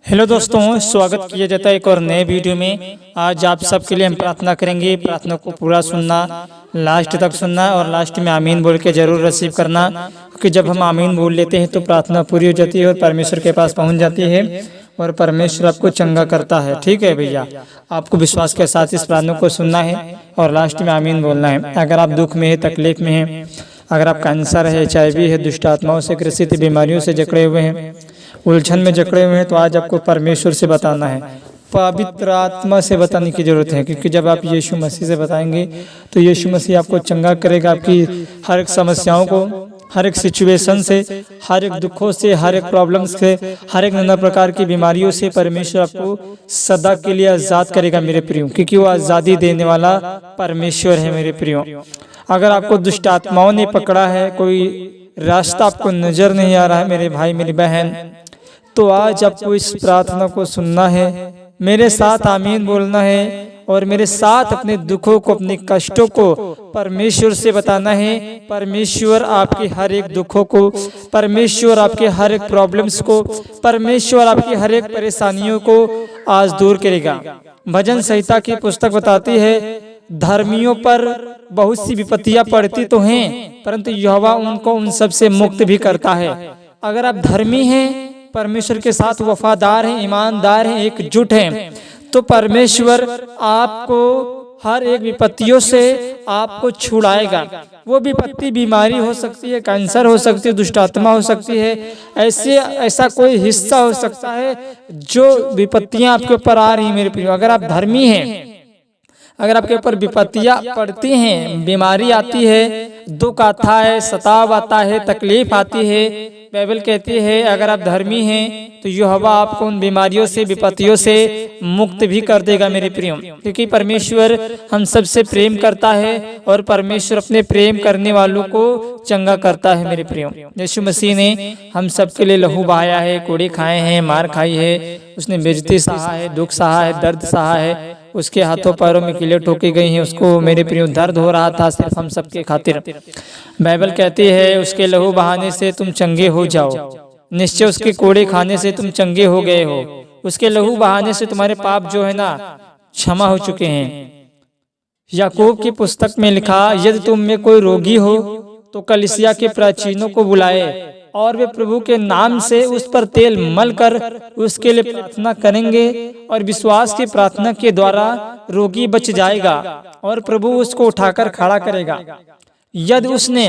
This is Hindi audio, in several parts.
हेलो दोस्तों, स्वागत किया जाता है एक और नए वीडियो में। आज आप सबके लिए हम प्रार्थना करेंगे। प्रार्थना को पूरा सुनना, लास्ट तक सुनना और लास्ट में आमीन बोल के जरूर रिसीव करना, क्योंकि जब हम आमीन बोल लेते हैं तो प्रार्थना पूरी हो जाती है और परमेश्वर के पास पहुंच जाती है और परमेश्वर आपको चंगा करता है। ठीक है भैया, आपको विश्वास के साथ इस प्रार्थना को सुनना है और लास्ट में आमीन बोलना है। अगर आप दुख में है, तकलीफ में है, अगर आप कैंसर है, HIV है, दुष्ट आत्माओं से ग्रसित बीमारियों से जकड़े हुए हैं, उलझन में जकड़े हुए हैं, तो आज आपको परमेश्वर से बताना है, पवित्र आत्मा से बताने की जरूरत है। क्योंकि जब आप यीशु मसीह से बताएंगे तो यीशु मसीह आपको चंगा करेगा। आपकी हर एक समस्याओं को, हर एक सिचुएशन से, हर एक दुखों से, हर एक प्रॉब्लम्स से, हर एक नाना प्रकार की बीमारियों से परमेश्वर आपको सदा के लिए आज़ाद करेगा मेरे प्रियो, क्योंकि वो आज़ादी देने वाला परमेश्वर है मेरे प्रियो। अगर आपको दुष्ट आत्माओं ने पकड़ा है, कोई रास्ता आपको नजर नहीं आ रहा है मेरे भाई मेरी बहन, तो आज आपको इस प्रार्थना को सुनना है, मेरे साथ आमीन बोलना है और मेरे साथ अपने दुखों को, अपने कष्टों को परमेश्वर से बताना है। परमेश्वर आपके हर एक दुखों को, परमेश्वर आपके हर एक प्रॉब्लम्स को, परमेश्वर आपकी हर एक परेशानियों को आज दूर करेगा। भजन संहिता की पुस्तक बताती है, धर्मियों पर बहुत सी विपत्तियां पड़ती तो हैं, परंतु यहोवा उनको उन सब से मुक्त भी करता है। अगर आप धर्मी हैं, परमेश्वर के साथ वफादार हैं, ईमानदार हैं, एकजुट हैं, तो परमेश्वर आपको हर एक विपत्तियों से आपको छुड़ाएगा। वो विपत्ति बीमारी हो सकती है, कैंसर हो सकती है, दुष्ट आत्मा हो सकती है, ऐसा कोई हिस्सा हो सकता है जो विपत्तियां आपके ऊपर आ रही हैं मेरे प्रियो। अगर आप धर्मी हैं, अगर आपके ऊपर विपत्तियां पड़ती हैं, बीमारी आती है, दुख आता है, सताव आता है, तकलीफ आती है, बाइबल कहती है अगर आप धर्मी हैं तो यहोवा आपको उन बीमारियों से, विपत्तियों से मुक्त भी कर देगा मेरे प्रियो। क्योंकि परमेश्वर हम सबसे प्रेम करता है और परमेश्वर अपने प्रेम करने वालों को चंगा करता है मेरे प्रियो। यीशु मसीह ने हम सबके लिए लहू बहाया है, कोड़े खाए हैं, मार खाई है, उसने बेइज्जती सहा है, दुख सहा है, दर्द सहा है, उसके हाथों पैरों में कीलें ठोकी गई हैं, उसको मेरे प्रियो दर्द हो रहा था सिर्फ हम सबके खातिर। बाइबल कहती है उसके लहू बहाने से तुम चंगे हो जाओ, निश्चय उसके कोड़े खाने से तुम चंगे हो गए हो, उसके लहू बहाने से तुम्हारे पाप जो है ना क्षमा हो चुके हैं। याकूब की पुस्तक में लिखा, यदि तुम में कोई रोगी हो तो कलीसिया के प्राचीनों को बुलाए और वे प्रभु के नाम से उस पर तेल मल कर उसके लिए प्रार्थना करेंगे और विश्वास की प्रार्थना के द्वारा रोगी बच जाएगा और प्रभु उसको उठाकर खड़ा करेगा। यदि उसने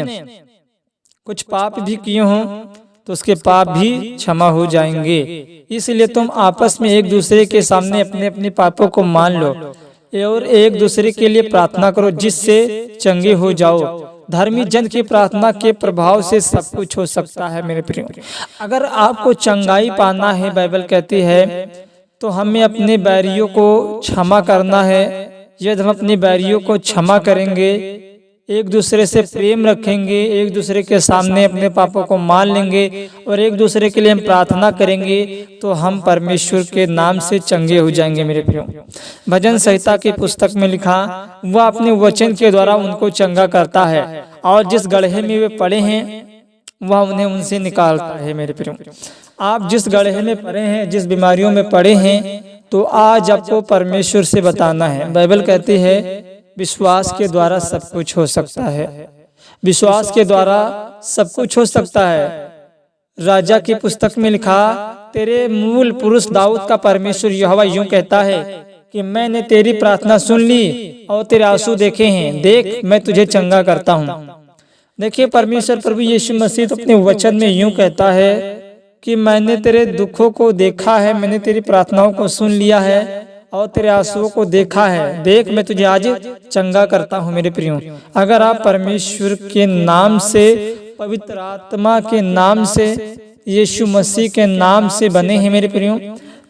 कुछ पाप भी किए हों तो उसके पाप भी क्षमा हो जाएंगे। इसलिए तुम आपस में एक दूसरे के सामने अपने अपने पापों को मान लो और एक दूसरे के लिए प्रार्थना करो जिससे चंगे हो जाओ। धर्मी जन की प्रार्थना के प्रभाव से सब कुछ हो सकता है मेरे प्रियो। अगर आपको चंगाई पाना है, बाइबल कहती है, तो हमें अपने बैरियों को क्षमा करना है। यदि हम अपने बैरियों को क्षमा करेंगे, एक दूसरे से प्रेम रखेंगे, एक दूसरे के सामने अपने पापों को मान लेंगे और एक दूसरे के लिए हम प्रार्थना करेंगे, तो हम परमेश्वर के नाम से चंगे हो जाएंगे मेरे प्रियो। भजन संहिता की पुस्तक में लिखा, वह अपने वचन के द्वारा उनको चंगा करता है और जिस गड्ढे में वे पड़े हैं वह उन्हें उनसे निकालता है मेरे प्रियो। आप जिस गड्ढे में पड़े हैं, जिस बीमारियों में पड़े हैं, तो आज आपको परमेश्वर से बताना है। बाइबल कहती है विश्वास के द्वारा सब कुछ हो सकता है, विश्वास के द्वारा सब कुछ हो सकता है। राजा की पुस्तक में लिखा, तेरे मूल पुरुष दाऊद का परमेश्वर यहोवा यूं कहता है कि मैंने तेरी प्रार्थना सुन ली और तेरे आंसू देखे हैं, देख मैं तुझे चंगा करता हूँ। देखिए परमेश्वर प्रभु यीशु मसीह तो अपने वचन में यूं कहता है कि मैंने तेरे दुखों को देखा है, मैंने तेरी प्रार्थनाओं को सुन लिया है और तेरे आंसुओं को देखा है, देख मैं तुझे आज चंगा करता हूँ मेरे प्रियो। अगर आप परमेश्वर के नाम से, पवित्र आत्मा के नाम से, यीशु मसीह के नाम से बने हैं मेरे प्रियो,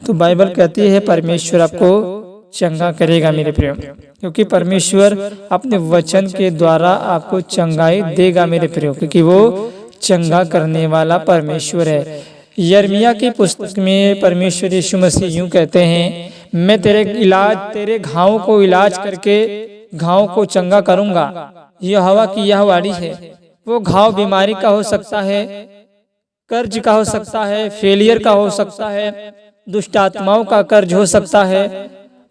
तो बाइबल कहती है परमेश्वर आपको चंगा करेगा मेरे प्रियो। क्योंकि परमेश्वर अपने वचन के द्वारा आपको चंगाई देगा मेरे प्रियो, क्योंकि वो चंगा करने वाला परमेश्वर है। यिर्मयाह की पुस्तक में परमेश्वर यीशु मसीह यूं कहते हैं, मैं तेरे घावों को इलाज करके घावों को चंगा करूंगा। यहोवा की यह वाणी है। वो घाव बीमारी का हो सकता है, कर्ज का हो सकता है, फेलियर का हो सकता है, दुष्ट आत्माओं का कर्ज हो सकता है,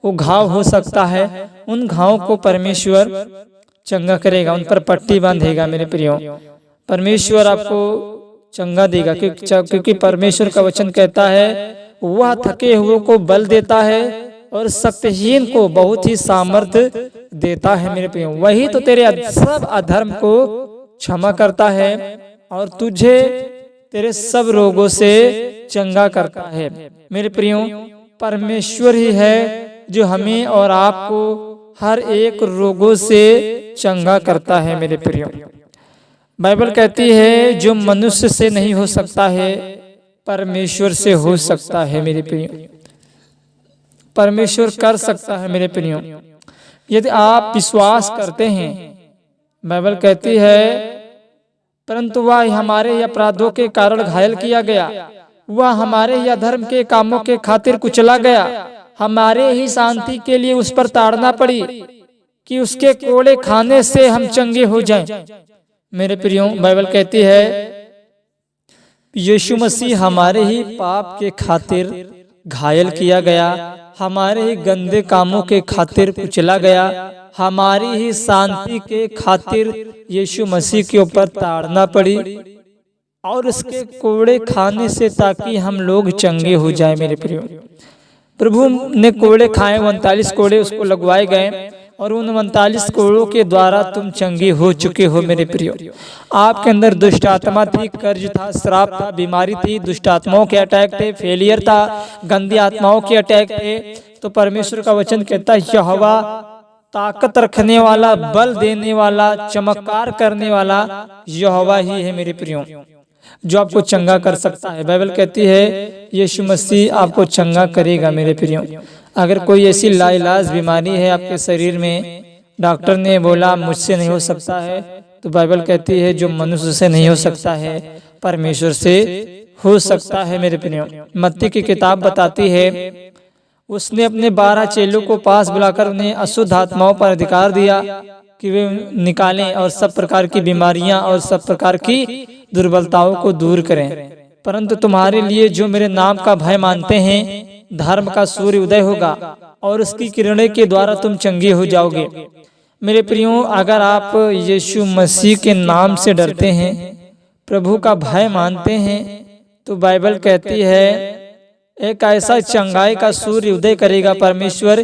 वो घाव हो सकता है, उन घावों को परमेश्वर चंगा करेगा, उन पर पट्टी बांधेगा। मेरे प्रियो, परमेश्वर आपको चंगा देगा, क्योंकि परमेश्वर का वचन कहता है वह थके हुए को बल देता है और शक्तिहीन को बहुत ही सामर्थ्य देता है। मेरे प्रियो, वही तो तेरे सब अधर्म को क्षमा करता है और तुझे तेरे सब रोगों से चंगा करता है। मेरे प्रियो, परमेश्वर ही है जो हमें और आपको हर एक रोगों से चंगा करता है। मेरे प्रियो, बाइबल कहती है जो मनुष्य से नहीं हो सकता है परमेश्वर से हो सकता है। मेरे प्रियो, परमेश्वर कर सकता है। मेरे प्रियो, यदि आप विश्वास करते हैं, बाइबल कहती है परंतु वह हमारे अपराधों के कारण घायल किया गया, वह हमारे ही अधर्म के कामों के खातिर कुचला गया, हमारे ही शांति के लिए उस पर ताड़ना पड़ी कि उसके कोड़े खाने से हम चंगे हो जाएं। मेरे प्रियो, बाइबल कहती है यीशु मसीह हमारे ही पाप के खातिर घायल किया गया, हमारे ही गंदे कामों के खातिर कुचला गया, हमारी ही शांति के खातिर यीशु मसीह के ऊपर ताड़ना पड़ी और उसके कोड़े खाने से ताकि हम लोग चंगे हो जाए। मेरे प्रियो, प्रभु ने कोड़े खाए, 39 कोड़े उसको लगवाए गए और उन 39 कोड़ों के द्वारा तुम चंगे हो चुके हो। मेरे प्रियो, आपके अंदर दुष्ट आत्मा थी, कर्ज था, श्राप था, बीमारी थी, दुष्ट आत्माओं के अटैक थे, फेलियर था, गंदी आत्माओं के अटैक थे, तो परमेश्वर का वचन कहता है यहोवा ताकत रखने वाला, बल देने वाला, चमत्कार करने वाला यहोवा ही है। मेरे प्रियो, जो आपको चंगा कर सकता है। बाइबल कहती है यीशु मसीह आपको चंगा करेगा। मेरे प्रियो, अगर कोई ऐसी लाइलाज बीमारी है आपके शरीर में, डॉक्टर ने बोला मुझसे नहीं हो सकता है, तो बाइबल कहती है जो मनुष्य से नहीं हो सकता है परमेश्वर से हो सकता है। मेरे प्रियो, मत्ती की किताब बताती है उसने अपने 12 चेलों को पास बुलाकर उन्हें अशुद्ध आत्माओं पर अधिकार दिया कि वे निकालें और सब प्रकार की बीमारियां और सब प्रकार की दुर्बलताओं को दूर करें। परंतु तुम्हारे लिए जो मेरे नाम का भय मानते हैं, धर्म का सूर्य उदय होगा और उसकी किरणें के द्वारा तुम चंगे हो जाओगे। मेरे प्रियो, अगर आप यीशु मसीह के नाम से डरते हैं, प्रभु का भय मानते हैं, तो बाइबल कहती है एक ऐसा चंगाई का सूर्य उदय करेगा परमेश्वर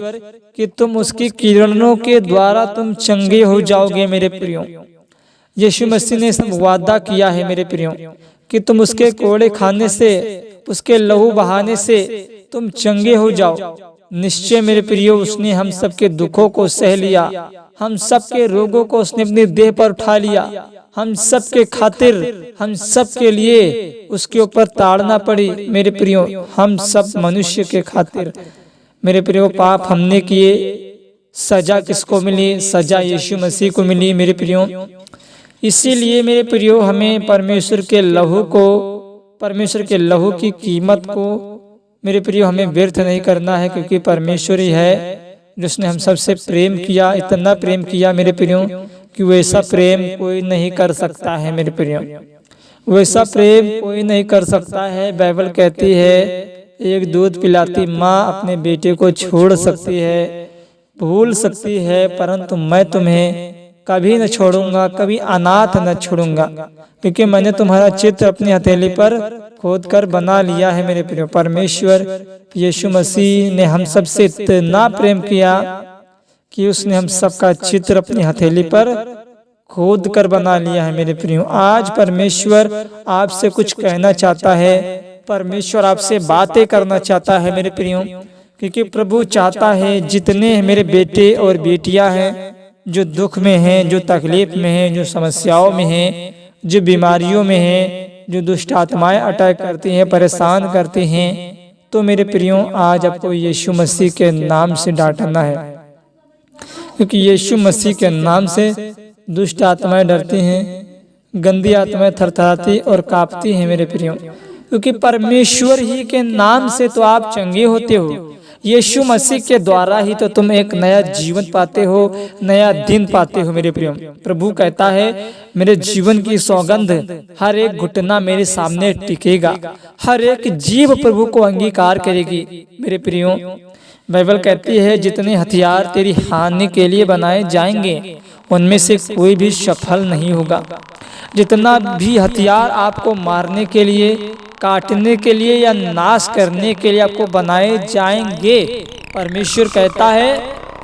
कि तुम उसकी किरणों के द्वारा तुम चंगे हो जाओगे। मेरे प्रियो, यीशु मसीह ने सब वादा किया है मेरे प्रियो कि तुम उसके कोड़े खाने से, उसके लहू बहाने से तुम चंगे हो जाओ। निश्चय मेरे प्रियो, उसने हम सबके दुखों को सह लिया, हम सबके रोगों को उसने अपनी देह पर उठा लिया, हम सबके खातिर, हम सबके लिए उसके ऊपर ताड़ना पड़ी। मेरे प्रियो, हम सब मनुष्य के खातिर। मेरे प्रियो, पाप हमने किए, सजा किसको मिली? सजा यीशु मसीह को मिली। मेरे प्रियो, इसीलिए मेरे प्रियो हमें परमेश्वर के लहू को, परमेश्वर के लहू की कीमत को मेरे प्रियो हमें व्यर्थ नहीं करना है, क्योंकि परमेश्वर ही है जिसने हम सबसे प्रेम किया, इतना प्रेम किया मेरे प्रियो कि वैसा प्रेम कोई नहीं कर सकता है। मेरे प्रियो, वैसा प्रेम कोई नहीं कर सकता है। बाइबल कहती है एक दूध पिलाती माँ अपने बेटे को छोड़ सकती है, भूल सकती है, परंतु मैं तुम्हें कभी न छोड़ूंगा, कभी अनाथ न छोड़ूंगा, क्योंकि मैंने तुम्हारा चित्र अपनी हथेली पर खोद कर बना लिया है। मेरे प्रियो, परमेश्वर यीशु मसीह ने हम सबसे इतना प्रेम किया कि उसने हम सबका चित्र अपनी हथेली पर खोद कर बना लिया है। मेरे प्रियो, आज परमेश्वर आपसे कुछ कहना चाहता है, परमेश्वर आपसे बातें करना चाहता है मेरे प्रियो, क्योंकि प्रभु चाहता है जितने मेरे बेटे और बेटियां हैं जो दुख में हैं, जो तकलीफ में हैं, जो समस्याओं में हैं, जो बीमारियों में हैं, जो दुष्ट आत्माएं अटैक करती हैं, परेशान करती हैं, तो मेरे प्रियो आज आपको यीशु मसीह के नाम से डांटना है, क्योंकि यीशु मसीह के नाम से दुष्ट आत्माएं डरती हैं, गंदी आत्माएं थरथराती और कांपती हैं मेरे प्रियो, क्योंकि परमेश्वर ही के नाम से तो आप चंगे होते हो। यीशु मसीह के द्वारा ही तो तुम एक नया जीवन पाते हो, नया दिन पाते हो मेरे प्रियो। प्रभु कहता है मेरे जीवन की सौगंध, हर एक घुटना मेरे सामने टिकेगा, हर एक जीव प्रभु को अंगीकार करेगी मेरे प्रियो। बाइबल कहती है जितने हथियार तेरी हानि के लिए बनाए जाएंगे उनमें से कोई भी सफल नहीं होगा। जितना भी हथियार आपको मारने के लिए, काटने के लिए या नाश करने के लिए आपको बनाए जाएंगे, परमेश्वर कहता है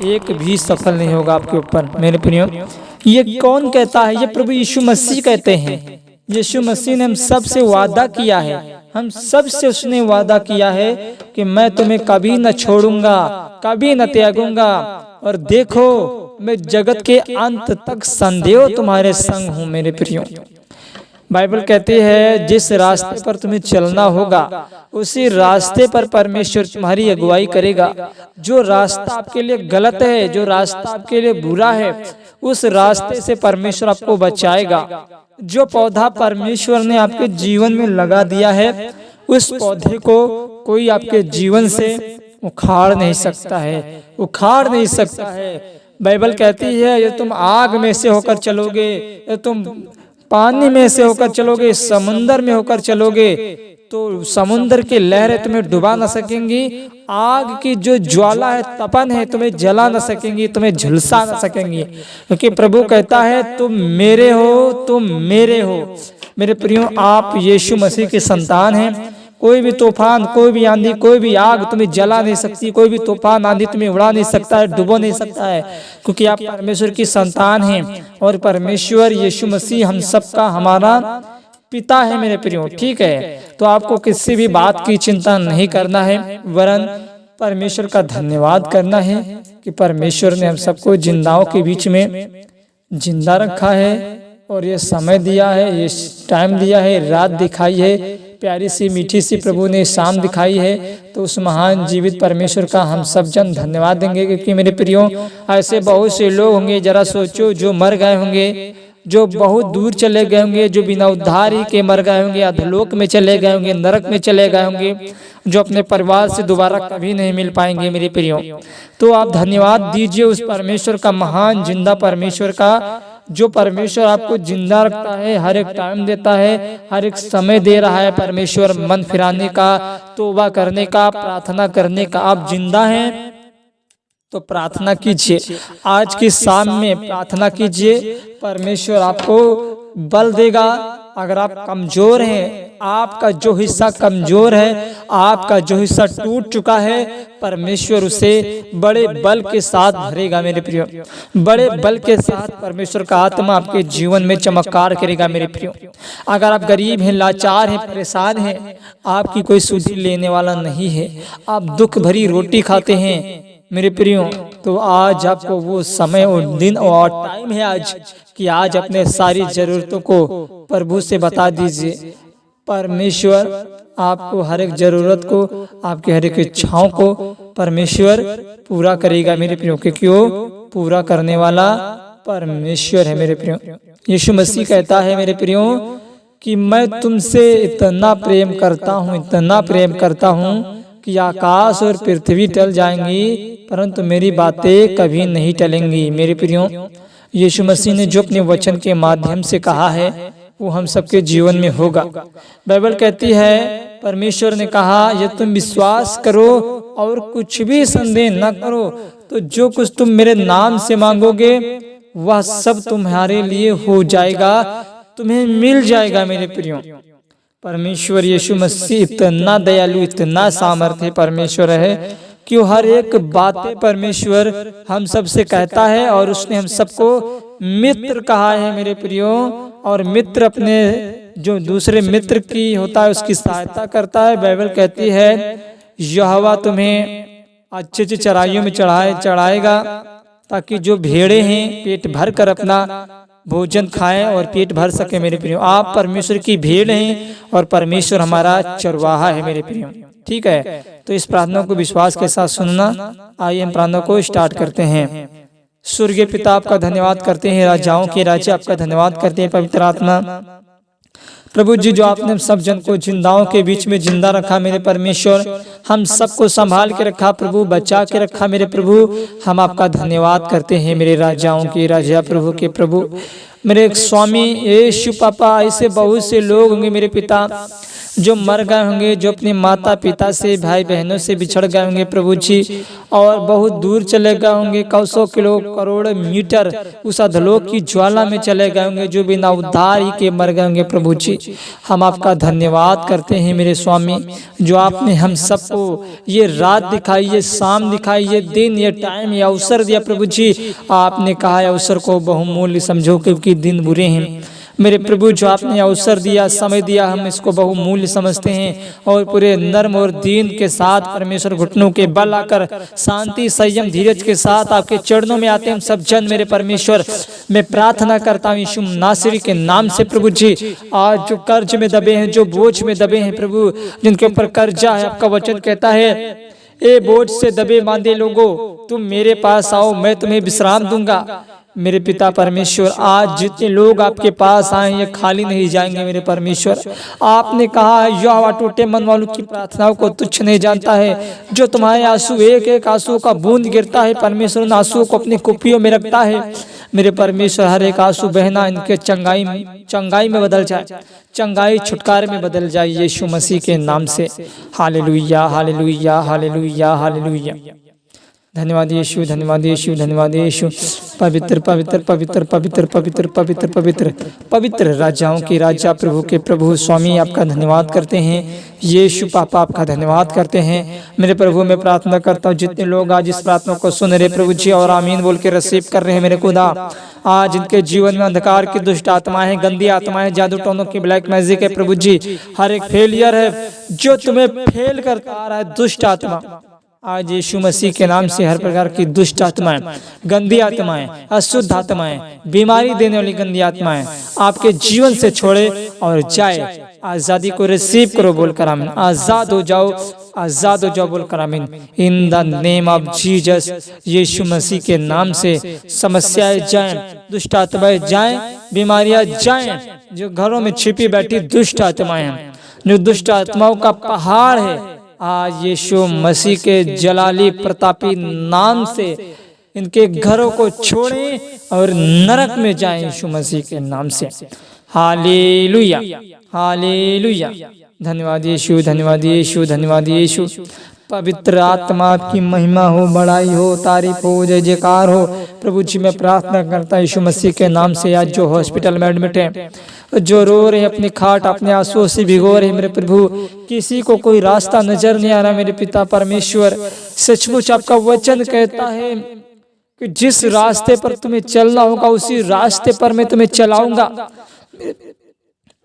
एक भी सफल नहीं होगा आपके ऊपर मेरे प्रियो। ये कौन कहता है? ये प्रभु यीशु मसीह कहते हैं। यीशु मसीह ने हम सब से वादा किया है, हम सब से उसने वादा किया है कि मैं तुम्हें कभी न छोड़ूंगा, कभी न त्यागूंगा, और देखो मैं जगत के अंत तक संदेह तुम्हारे संग हूँ मेरे प्रियो। बाइबल कहती है जिस रास्ते पर तुम्हें चलना होगा उसी रास्ते पर परमेश्वर तुम्हारी अगुवाई करेगा। जो रास्ता आपके लिए गलत है, जो रास्ता आपके लिए बुरा है, उस रास्ते से परमेश्वर आपको बचाएगा। जो पौधा परमेश्वर ने आपके जीवन में लगा दिया है, उस पौधे को कोई आपके जीवन से उखाड़ नहीं सकता है, उखाड़ नहीं सकता है। बाइबल कहती है ये तुम आग में से होकर चलोगे, ये तुम पानी में से होकर चलोगे, समुंदर में होकर चलोगे तो समुंदर की लहरें तुम्हें डुबा न सकेंगी, आग की जो ज्वाला है, तपन है, तुम्हें जला न सकेंगी, तुम्हें झुलसा न सकेंगी, क्योंकि प्रभु कहता है तुम मेरे हो, तुम मेरे हो मेरे प्रियो। आप यीशु मसीह के संतान हैं। कोई भी तूफान, कोई भी आंधी, कोई भी आग तुम्हें जला नहीं सकती, कोई भी तूफान आंधी तुम्हें उड़ा नहीं सकता है, डुबो नहीं सकता है, क्योंकि आप परमेश्वर की संतान हैं और परमेश्वर यीशु मसीह हम सबका हमारा पिता है मेरे प्रियो। ठीक है, तो आपको किसी भी बात की चिंता नहीं करना है, वरन परमेश्वर का धन्यवाद करना है कि परमेश्वर ने हम सबको जिंदाओं के बीच में जिंदा रखा है और ये समय दिया है, ये टाइम दिया है, रात दिखाई है, प्यारी सी मीठी सी प्रभु ने शाम दिखाई है। तो उस महान जीवित परमेश्वर का हम सब जन धन्यवाद देंगे, क्योंकि मेरे प्रियो ऐसे बहुत से लोग होंगे, जरा सोचो, जो मर गए होंगे, जो बहुत दूर चले गए होंगे, जो बिना उद्धार ही के मर गए होंगे, अधलोक में चले गए होंगे, नरक में चले गए होंगे, जो अपने परिवार से दोबारा कभी नहीं मिल पाएंगे मेरे प्रियो। तो आप धन्यवाद दीजिए उस परमेश्वर का, महान जिंदा परमेश्वर का, जो परमेश्वर आपको जिंदा रखता है, हर एक टाइम देता है, हर एक समय दे रहा है परमेश्वर, मन फिराने का, तौबा करने का, प्रार्थना करने का। आप जिंदा हैं तो प्रार्थना कीजिए, आज की शाम में प्रार्थना कीजिए, परमेश्वर आपको बल देगा। अगर आप कमजोर हैं, आपका जो हिस्सा कमजोर है, आपका जो हिस्सा टूट चुका है, परमेश्वर उसे बड़े बल के साथ भरेगा मेरे प्रियो। बड़े बल के साथ परमेश्वर का आत्मा आपके जीवन में चमत्कार करेगा मेरे प्रियो। अगर आप गरीब हैं, लाचार हैं, परेशान हैं, आपकी कोई सुधि लेने वाला नहीं है, आप दुख भरी रोटी खाते हैं मेरे प्रियो, तो आज आपको वो समय और दिन और टाइम है आज कि आज अपने सारी जरूरतों को प्रभु से बता दीजिए। परमेश्वर आपको हर एक जरूरत को, आपके हर एक इच्छाओं को परमेश्वर पूरा करेगा मेरे प्रियो, क्योंकि वो पूरा करने वाला परमेश्वर है मेरे प्रियो। यीशु मसीह कहता है मेरे प्रियो कि मैं तुमसे इतना प्रेम करता हूँ, इतना प्रेम करता हूँ कि आकाश और पृथ्वी टल जाएंगी परंतु मेरी बातें कभी नहीं टलेंगी मेरे प्रियो। यीशु मसीह ने जो अपने वचन के माध्यम से कहा है वो हम सबके जीवन में होगा। बाइबल कहती है, परमेश्वर ने कहा ये तुम विश्वास करो और कुछ भी संदेह न करो तो जो कुछ तुम मेरे नाम से मांगोगे वह सब तुम्हारे लिए हो जाएगा, तुम्हें मिल जाएगा मेरे प्रियो। परमेश्वर यीशु मसीह इतना दयालु, इतना सामर्थ्य परमेश्वर है कि वो हर एक बातें परमेश्वर हम सब से कहता है और उसने हम सबको मित्र कहा है मेरे प्रियो। और मित्र अपने जो दूसरे मित्र की होता है उसकी सहायता करता है। बाइबल कहती है यहोवा तुम्हें अच्छे अच्छे चराइयों में चढ़ाएगा ताकि जो भेड़े हैं पेट भर कर अपना भोजन खाएं और पेट भर सके मेरे प्रियो। आप परमेश्वर की भेड़ हैं और परमेश्वर हमारा चरवाहा है मेरे प्रियो। ठीक है, तो इस प्रार्थना को विश्वास के साथ सुनना। आइए हम प्रार्थना को स्टार्ट करते हैं। स्वर्गीय पिता आपका धन्यवाद करते हैं, राजाओं के राजा आपका धन्यवाद करते हैं। पवित्र आत्मा प्रभु जी जो आपने सब जन को जिंदाओं के बीच में जिंदा रखा मेरे परमेश्वर, हम सबको संभाल के रखा प्रभु, बचा के रखा मेरे प्रभु, हम आपका धन्यवाद करते हैं मेरे राजाओं के राजा, प्रभु के प्रभु, मेरे एक स्वामी यीशु पापा। ऐसे बहुत से लोग होंगे मेरे पिता जो मर गए होंगे, जो अपने माता पिता से भाई बहनों से बिछड़ गए होंगे प्रभु जी, और बहुत दूर चले गए होंगे, कौसों किलो करोड़ मीटर उस अधलोक की ज्वाला में चले गए होंगे, जो बिना उद्धार ही के मर गए होंगे प्रभु जी। हम आपका धन्यवाद करते हैं मेरे स्वामी, जो आपने हम सबको ये रात दिखाई, ये शाम दिखाई, ये दिन, ये टाइम, ये अवसर दिया प्रभु जी। आपने कहा है अवसर को बहुमूल्य समझो क्योंकि दिन बुरे हैं मेरे प्रभु। जो आपने अवसर दिया, समय दिया, हम इसको बहुमूल्य समझते हैं और पूरे नर्म और दीन के साथ परमेश्वर घुटनों के बल आकर शांति संयम धीरज के साथ आपके चरणों में आते हैं हम सब जन मेरे परमेश्वर। मैं प्रार्थना करता हूँ यीशु नासरी के नाम से प्रभु जी, आज जो कर्ज में दबे हैं, जो बोझ में दबे हैं प्रभु, जिनके ऊपर कर्जा है, आपका वचन कहता है ए बोझ से दबे बांधे लोगों तुम मेरे पास आओ, मैं तुम्हें विश्राम दूंगा। मेरे पिता परमेश्वर, आज जितने लोग आपके पास आए ये खाली नहीं जाएंगे मेरे परमेश्वर। आपने कहा है यहोवा टूटे मन वालों की प्रार्थनाओं को तुच्छ नहीं जानता है। जो तुम्हारे आंसू एक एक आंसू का बूंद गिरता है परमेश्वर उन आंसुओं को अपनी कुप्पियों में रखता है मेरे परमेश्वर। हर एक आंसू बहना इनके चंगाई में बदल जाए, चंगाई छुटकारे में बदल जाए यीशु मसीह के नाम से। Hallelujah hallelujah hallelujah hallelujah. धन्यवाद यीशु, धन्यवाद यीशु, धन्यवाद यीशु। पवित्र पवित्र पवित्र पवित्र पवित्र पवित्र पवित्र पवित्र राजाओं के राजा, प्रभु के प्रभु, स्वामी आपका धन्यवाद करते हैं। यीशु पापा आपका धन्यवाद करते हैं मेरे प्रभु। मैं प्रार्थना करता हूँ जितने लोग आज इस प्रार्थना को सुन रहे प्रभु जी और आमीन बोल के रिसीव कर रहे हैं मेरे खुदा, आज इनके जीवन में अंधकार की दुष्ट आत्माएं, गंदी आत्माएं, जादू टोनों की ब्लैक मैजिक है प्रभु जी, हर एक फेलियर है जो तुम्हें फेल करता आ रहा है दुष्ट आत्मा, आज यीशु मसीह के नाम से हर प्रकार की दुष्ट आत्माएं, गंदी आत्माएं, अशुद्ध आत्माएं, बीमारी देने वाली गंदी आत्माएं आपके जीवन से छोड़े और जाए। आजादी को रिसीव करो बोलकर आमीन। आजाद हो जाओ, आजाद हो जाओ बोलकर आमीन। In the name of Jesus, यीशु मसीह के नाम से समस्याएं जाएं, दुष्ट आत्माएं जाएं, बीमारियां जाएं, जो घरों में छिपी बैठी दुष्ट आत्माएं हैं, जो दुष्ट आत्माओं का पहाड़ है, आज यीशु मसीह के जलाली प्रतापी नाम से इनके घरों को छोड़ें और नरक में जाएं यीशु मसीह के नाम से। Hallelujah hallelujah. धन्यवाद यीशु, धन्यवाद यीशु, धन्यवाद यीशु। पवित्र आत्मा आपकी महिमा हो, बड़ाई हो, तारीफ हो, जय जयकार हो प्रभु जी। मैं प्रार्थना करता हूं यीशु मसीह के नाम से, आज जो हॉस्पिटल में एडमिट है, जो रो रहे हैं अपनी खाट अपने आंसुओं से भिगो रहे मेरे प्रभु, किसी को कोई रास्ता नजर नहीं आ रहा मेरे पिता परमेश्वर, सचमुच आपका वचन कहता है कि जिस रास्ते पर तुम्हें चलना होगा उसी रास्ते पर मैं तुम्हें चलाऊंगा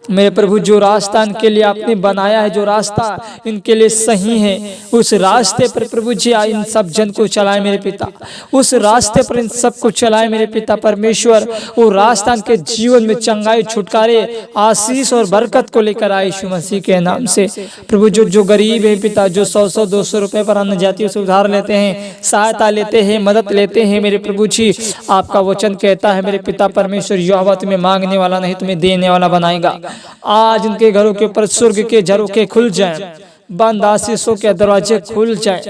मेरे प्रभु। जो रास्ता इनके लिए आपने बनाया है, जो रास्ता इनके लिए सही है, उस रास्ते पर प्रभु जी इन सब जन को चलाए मेरे पिता, उस रास्ते पर इन सबको चलाए मेरे पिता परमेश्वर। वो रास्ता इनके जीवन में चंगाई, छुटकारे, आशीष और बरकत को लेकर आए यीशु मसीह के नाम से प्रभु। जो गरीब है पिता, जो 100 200 रुपए पर अन्य जातियों से उधार लेते हैं, सहायता लेते हैं, मदद लेते हैं मेरे प्रभु जी, आपका वचन कहता है मेरे पिता परमेश्वर, यहोवा तुम्हें मांगने वाला नहीं तुम्हें देने वाला बनाएगा। आज इनके घरों के ऊपर स्वर्ग के झरोखे खुल जाएं, बंद आशीषों के दरवाजे खुल जाएं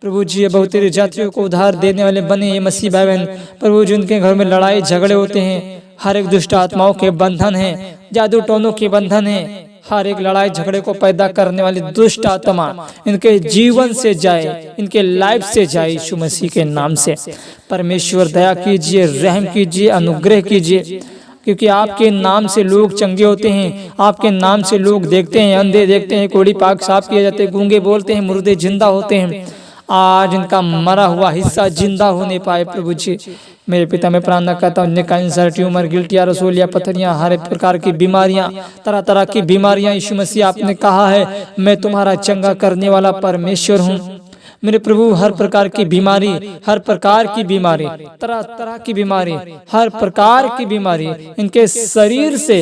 प्रभु जी। ये बहुत तेरे जातियों को उधार देने वाले बने ये मसीह भाई बहन प्रभु जी, उनके घर में लड़ाई झगड़े होते हैं, हर एक दुष्ट आत्माओं के बंधन है, जादू टोनों के बंधन है, हर एक लड़ाई झगड़े को पैदा करने वाली दुष्ट आत्मा इनके जीवन से जाए, इनके लाइफ से जाए यीशु मसीह के नाम से। परमेश्वर दया कीजिए, रहम कीजिए, अनुग्रह कीजिए, क्योंकि आपके नाम से लोग चंगे होते हैं, आपके नाम से लोग देखते हैं, अंधे देखते हैं, कोढ़ी पाक साफ किए जाते हैं, गूंगे बोलते हैं, मुर्दे जिंदा होते हैं। आज इनका मरा हुआ हिस्सा जिंदा होने पाए प्रभु जी मेरे पिता। मैं प्रार्थना करता हूँ कैंसर, ट्यूमर, गिल्टिया, रसोलिया, पथरियां, हर एक प्रकार की बीमारियां, तरह तरह की बीमारियां, यीशु मसीह आपने कहा है मैं तुम्हारा चंगा करने वाला परमेश्वर हूँ मेरे प्रभु। हर प्रकार की बीमारी, हर प्रकार की बीमारी, तरह तरह की बीमारी, हर प्रकार की बीमारी इनके शरीर से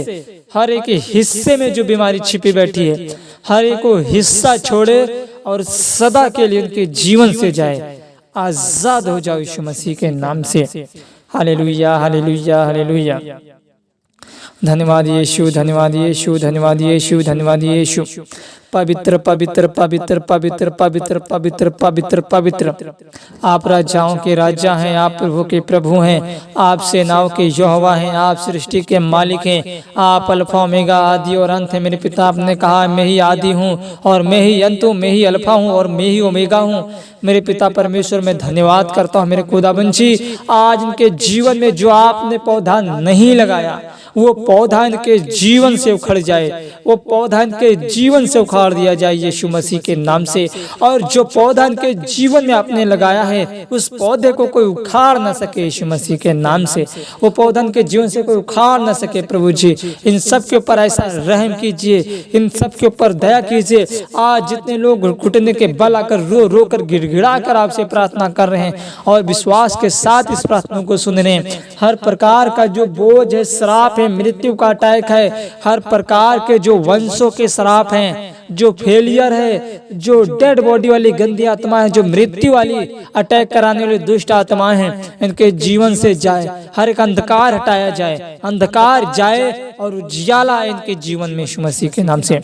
हर एक हिस्से में जो बीमारी छिपी बैठी है, हर एक को हिस्सा छोड़े और सदा के लिए उनके जीवन से जाए, आजाद हो जाओ यीशु मसीह के नाम से। Hallelujah hallelujah hallelujah. धन्यवाद यीशु, धन्यवाद यीशु, धन्यवाद यीशु, धन्यवाद यीशु। पवित्र पवित्र पवित्र पवित्र पवित्र पवित्र पवित्र पवित्र आप राजाओं के राजा हैं, आप प्रभु के प्रभु हैं, आप सेनाओं के यहोवा हैं, आप सृष्टि के मालिक हैं, आप अल्फा ओमेगा आदि और अंत है। मेरे पिता, आपने कहा मैं ही आदि हूँ और मैं ही अंत हूँ, मैं ही अल्फा हूँ और मैं ही ओमेगा हूँ। मेरे पिता परमेश्वर, मैं धन्यवाद करता हूँ मेरे खुदाबंदी, आज इनके जीवन में जो आपने पौधा नहीं लगाया वो पौधा इनके जीवन से उखड़ जाए, वो पौधा इनके जीवन से उखाड़ दिया जाए यीशु मसीह के नाम से। और जो पौधा इनके जीवन में आपने लगाया है उस पौधे को कोई उखाड़ ना सके यीशु मसीह के नाम से, वो पौधा इनके जीवन से कोई उखाड़ ना सके। प्रभु जी, इन सब के ऊपर ऐसा रहम कीजिए, इन सब के ऊपर दया कीजिए। आज जितने लोग घुटने के बल आकर रो रो कर गिड़गिड़ा कर आपसे प्रार्थना कर रहे हैं और विश्वास के साथ इस प्रार्थना को सुन रहे हैं, हर प्रकार का जो बोझ है, श्राप है, मृत्यु का अटैक है, हर प्रकार के जो वंशों के श्राप हैं, जो फेलियर है, जो डेड बॉडी वाली गंदी आत्मा है, जो मृत्यु वाली अटैक कराने वाली दुष्ट आत्माएं हैं, इनके जीवन से जाए, हर एक अंधकार हटाया जाए, अंधकार जाए और उजियाला इनके जीवन में यीशु मसीह के नाम से।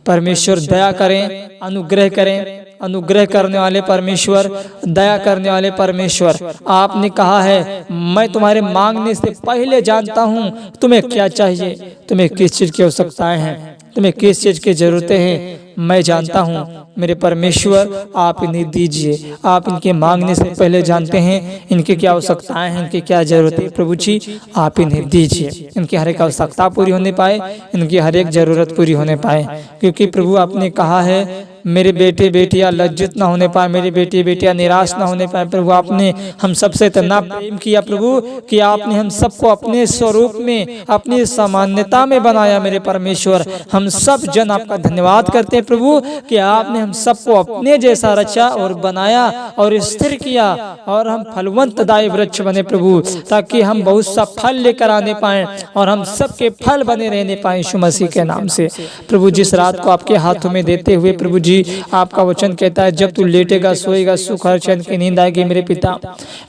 परमेश्वर दया करें, अनुग्रह करें, अनुग्रह करने वाले परमेश्वर, दया करने वाले परमेश्वर। आपने कहा है मैं तुम्हारे मांगने से पहले जानता हूँ तुम्हें क्या चाहिए, तुम्हें किस चीज की आवश्यकताएं हैं, तुम्हें किस चीज की जरूरतें हैं, मैं जानता हूँ। मेरे परमेश्वर, आप इन्हें दीजिए। आप इनके मांगने से पहले जानते हैं इनकी क्या आवश्यकताएं हैं, इनकी क्या जरूरतें। प्रभु जी, आप इन्हें दीजिए, इनकी हर एक आवश्यकता पूरी होने पाए, इनकी हर एक जरूरत पूरी होने पाए। क्योंकि प्रभु आपने कहा है मेरे बेटे बेटियां लज्जित ना होने पाए, मेरे बेटे बेटियां निराश ना होने पाए। प्रभु आपने हम सबसे इतना प्रेम किया प्रभु कि आपने हम सबको अपने स्वरूप में, अपनी सामान्यता में बनाया। मेरे परमेश्वर, हम सब जन आपका धन्यवाद करते हैं प्रभु कि आपने हम सबको अपने जैसा रचा और बनाया और स्थिर किया और हम फलवंत दाई वृक्ष बने प्रभु, ताकि हम बहुत सा फल लेकर आने पाए और हम सबके फल बने रहने पाए यीशु मसीह के नाम से। प्रभु, जिस रात को आपके हाथों में देते हुए प्रभु जी, आपका वचन कहता है जब तू लेटेगा सोएगा सुख और चैन की नींद आएगी। मेरे पिता,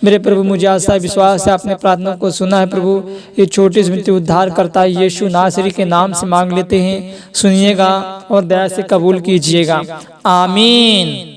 मेरे प्रभु, मुझे आशा विश्वास है आपने प्रार्थना को सुना है प्रभु। ये छोटी सी विनती उद्धार करता है यीशु नासरी के नाम से मांग लेते हैं, सुनिएगा और दया से कबूल कीजिएगा। आमीन।